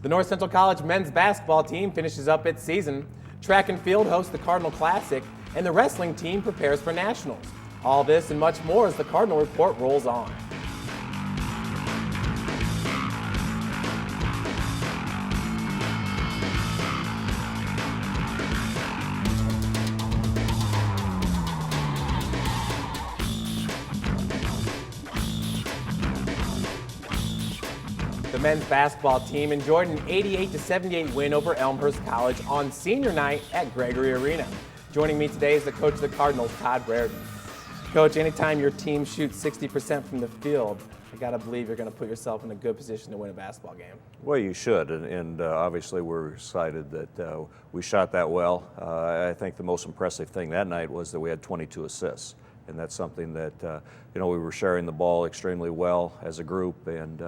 The North Central College men's basketball team finishes up its season. Track and field hosts the Cardinal Classic, and the wrestling team prepares for nationals. All this and much more as the Cardinal Report rolls on. The men's basketball team enjoyed an 88-78 win over Elmhurst College on senior night at Gregory Arena. Joining me today is the coach of the Cardinals, Todd Raridon. Coach, anytime your team shoots 60% from the field, I got to believe you're going to put yourself in a good position to win a basketball game. Well, you should, and obviously we're excited that we shot that well. I think the most impressive thing that night was that we had 22 assists, and that's something that we were sharing the ball extremely well as a group, and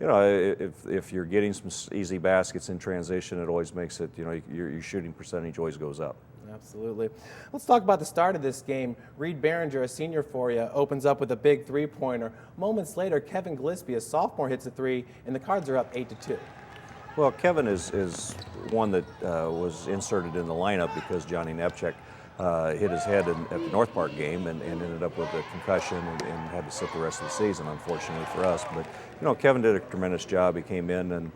if you're getting some easy baskets in transition, it always makes it, your shooting percentage always goes up. Absolutely. Let's talk about the start of this game. Reed Behringer, a senior for you, opens up with a big three-pointer. Moments later, Kevin Gillespie, a sophomore, hits a three, and the Cards are up 8-2. Well, Kevin is one that was inserted in the lineup because Johnny Nepchek hit his head at the North Park game and ended up with a concussion and had to sit the rest of the season, unfortunately for us. But Kevin did a tremendous job. He came in and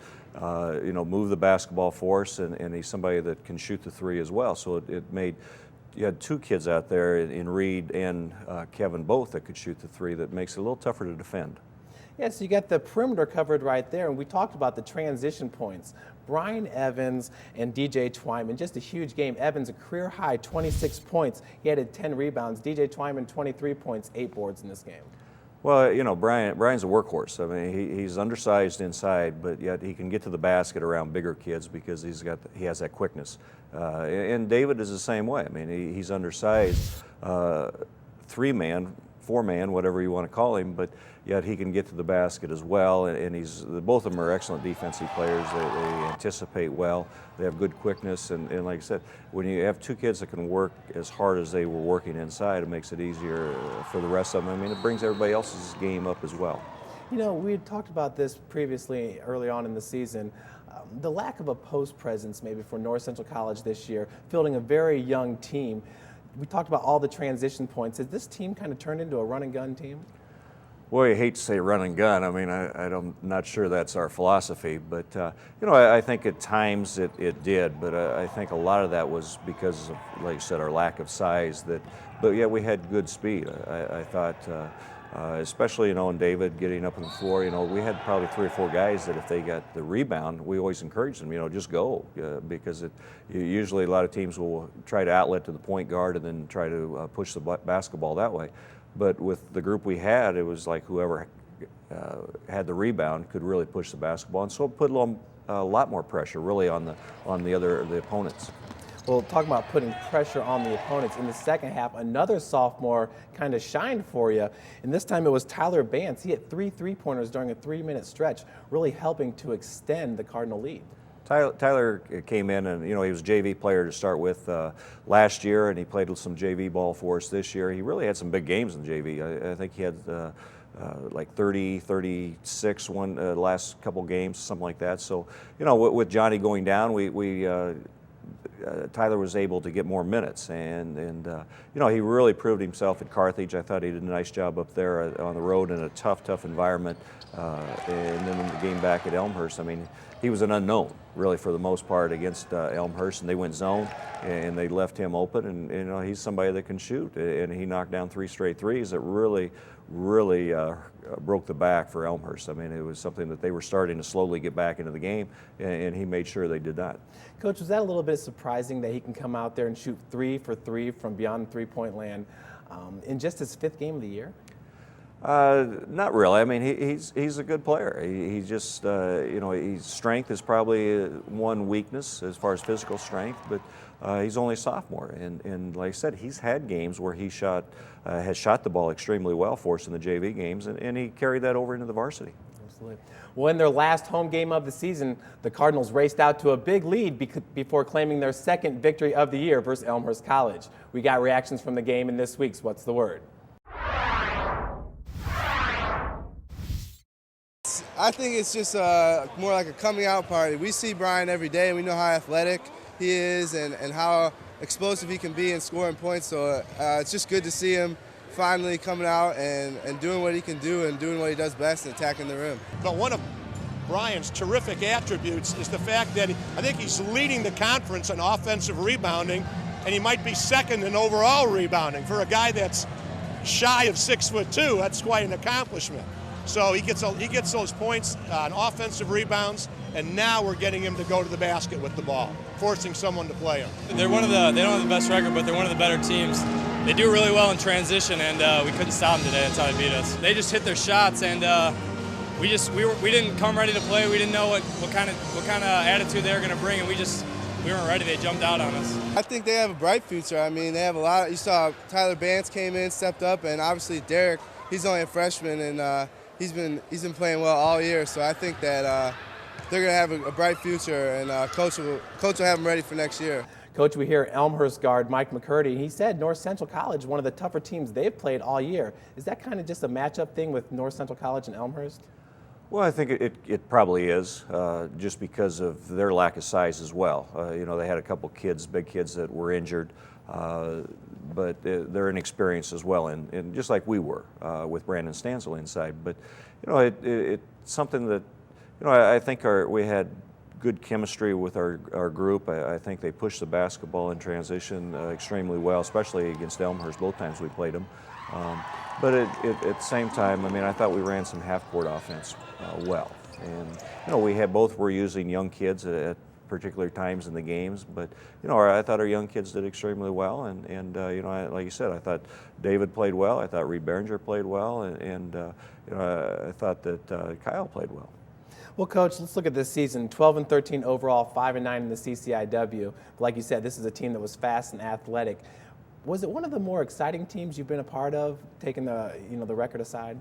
moved the basketball for us, and he's somebody that can shoot the three as well. So it made, you had two kids out there in Reed and Kevin both that could shoot the three. That makes it a little tougher to defend. Yeah, so you got the perimeter covered right there, and we talked about the transition points. Brian Evans and DJ Twyman, just a huge game. Evans, a career high 26 points. He added 10 rebounds. DJ Twyman, 23 points, 8 boards in this game. Well, Brian's a workhorse. I mean, he's undersized inside, but yet he can get to the basket around bigger kids because he has that quickness. And David is the same way. I mean, he's undersized, 3-man, 4-man, whatever you want to call him, but yet he can get to the basket as well. And both of them are excellent defensive players. They anticipate well. They have good quickness. And like I said, when you have two kids that can work as hard as they were working inside, it makes it easier for the rest of them. I mean, it brings everybody else's game up as well. We had talked about this previously early on in the season. The lack of a post presence maybe for North Central College this year, fielding a very young team. We talked about all the transition points. Has this team kind of turned into a run and gun team? Well, you hate to say run and gun. I mean, I'm not sure that's our philosophy, but I think at times it did. But I think a lot of that was because of, like you said, our lack of size. But yeah, we had good speed. I thought, especially in David getting up on the floor. We had probably 3 or 4 guys that if they got the rebound, we always encouraged them. Just go because usually a lot of teams will try to outlet to the point guard and then try to push the basketball that way. But with the group we had, it was like whoever had the rebound could really push the basketball, and so it put a lot more pressure really on the opponents. Well, talking about putting pressure on the opponents, in the second half, another sophomore kind of shined for you, and this time it was Tyler Bance. He hit 3 three-pointers during a 3-minute stretch, really helping to extend the Cardinal lead. Tyler came in and, he was a JV player to start with last year, and he played some JV ball for us this year. He really had some big games in JV. I think he had like 30, 36 the last couple games, something like that. So, with Johnny going down, Tyler was able to get more minutes, and he really proved himself at Carthage. I thought he did a nice job up there on the road in a tough environment. And then in the game back at Elmhurst, I mean, he was an unknown, really, for the most part against Elmhurst, and they went zone, and they left him open, and he's somebody that can shoot, and he knocked down 3 straight threes that really broke the back for Elmhurst. I mean, it was something that they were starting to slowly get back into the game, and he made sure they did that. Coach, was that a little bit surprising that he can come out there and shoot 3 for 3 from beyond three-point land in just his 5th game of the year? Not really. I mean, he's a good player. He just, his strength is probably one weakness as far as physical strength, but he's only a sophomore. And like I said, he's had games where he has shot the ball extremely well for us in the JV games, and he carried that over into the varsity. Absolutely. Well, in their last home game of the season, the Cardinals raced out to a big lead before claiming their 2nd victory of the year versus Elmhurst College. We got reactions from the game in this week's What's the Word? I think it's just more like a coming out party. We see Brian every day, and we know how athletic he is and how explosive he can be in scoring points. So it's just good to see him finally coming out and doing what he can do and doing what he does best, and attacking the rim. But one of Brian's terrific attributes is the fact that I think he's leading the conference in offensive rebounding, and he might be second in overall rebounding. For a guy that's shy of 6'2", that's quite an accomplishment. So he gets those points on offensive rebounds, and now we're getting him to go to the basket with the ball, forcing someone to play him. They don't have the best record, but they're one of the better teams. They do really well in transition, and we couldn't stop them today. That's how they beat us. They just hit their shots, and we didn't come ready to play. We didn't know what kind of attitude they were going to bring, and we weren't ready. They jumped out on us. I think they have a bright future. I mean, they have a lot. You saw Tyler Bance came in, stepped up, and obviously Derek. He's only a freshman, and he's been playing well all year. So I think that they're going to have a bright future, and coach will have them ready for next year. Coach, we hear Elmhurst guard Mike McCurdy. He said North Central College, one of the tougher teams they've played all year. Is that kind of just a matchup thing with North Central College and Elmhurst? Well, I think it probably is, just because of their lack of size as well. They had a couple kids, big kids that were injured, but they're inexperienced as well, and just like we were with Brandon Stansel inside. But it's something that I think we had good chemistry with our group. I think they pushed the basketball in transition extremely well, especially against Elmhurst both times we played them. But at the same time, I mean, I thought we ran some half-court offense well. And, we were using young kids at particular times in the games, but, I thought our young kids did extremely well. And like you said, I thought David played well. I thought Reed Behringer played well. And I thought that Kyle played well. Well, Coach, let's look at this season. 12-13 overall, 5-9 in the CCIW. Like you said, this is a team that was fast and athletic. Was it one of the more exciting teams you've been a part of, taking the record aside?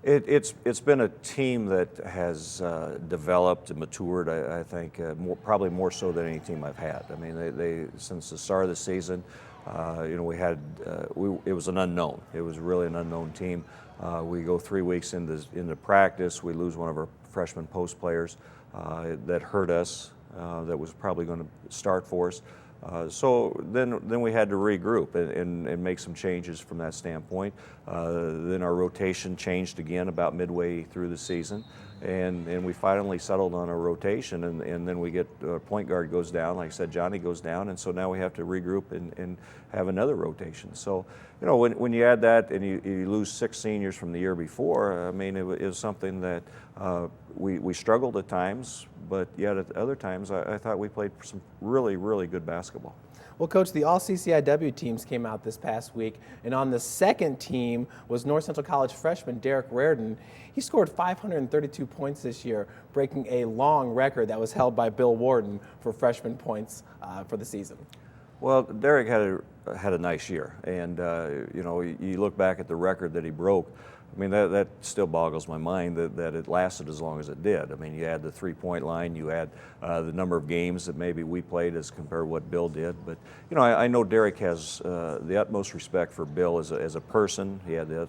It's been a team that has developed and matured, I think, probably more so than any team I've had. I mean, they since the start of the season, it was an unknown. It was really an unknown team. We go 3 weeks into practice. We lose one of our freshman post players that hurt us, that was probably going to start for us. So then we had to regroup and make some changes from that standpoint. Then our rotation changed again about midway through the season, and we finally settled on a rotation, and then we get point guard goes down, like I said, Johnny goes down, and so now we have to regroup and have another rotation. So when you add that and you lose 6 seniors from the year before, I mean, it was something that we struggled at times, but yet at other times I thought we played some really, really good basketball. Well, Coach, the all-CCIW teams came out this past week, and on the second team was North Central College freshman Todd Raridon. He scored 532 points this year, breaking a long record that was held by Bill Warden for freshman points for the season. Well, Derek had a nice year, and you look back at the record that he broke. I mean, that still boggles my mind that it lasted as long as it did. I mean, you add the three-point line, you add the number of games that maybe we played as compared to what Bill did. But, I know Derek has the utmost respect for Bill as a person. He had that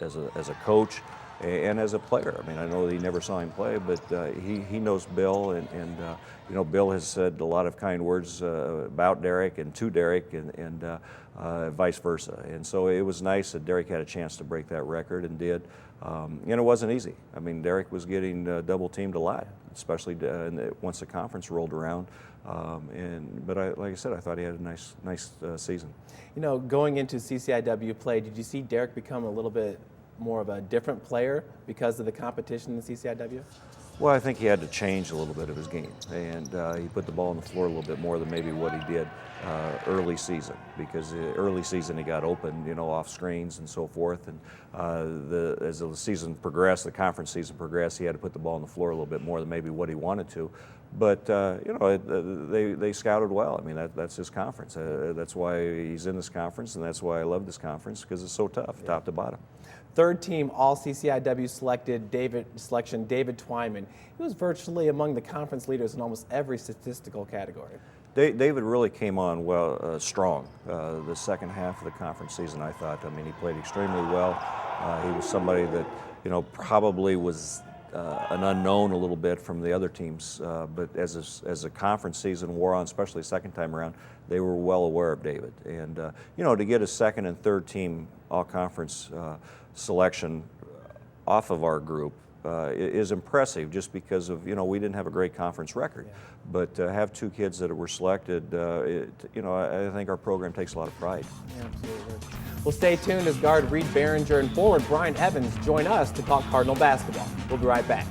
as a coach and as a player. I mean, I know that he never saw him play, but he knows Bill, and Bill has said a lot of kind words about Derek and to Derek, and vice versa. And so it was nice that Derek had a chance to break that record and did. And it wasn't easy. I mean, Derek was getting double teamed a lot, especially once the conference rolled around. But like I said, I thought he had a nice season. Going into CCIW play, did you see Derek become a little bit more of a different player because of the competition in the CCIW? Well, I think he had to change a little bit of his game, and he put the ball on the floor a little bit more than maybe what he did early season, because early season he got open, off screens and so forth, and as the season progressed, the conference season progressed, he had to put the ball on the floor a little bit more than maybe what he wanted to. But they scouted well. I mean, that's his conference. That's why he's in this conference, and that's why I love this conference, because it's so tough, top to bottom. Third team All-CCIW selection David Twyman. He was virtually among the conference leaders in almost every statistical category. David really came on strong the second half of the conference season, I thought. I mean, he played extremely well. He was somebody that, probably was an unknown a little bit from the other teams, but as a conference season wore on, especially second time around, they were well aware of David. And you know, to get a second and third team all-conference selection off of our group is impressive, just because of, you know, we didn't have a great conference record. Yeah. But to have two kids that were selected, you know, I think our program takes a lot of pride. Yeah, absolutely. Well, stay tuned as guard Reed Behringer and forward Brian Evans join us to talk Cardinal basketball. We'll be right back.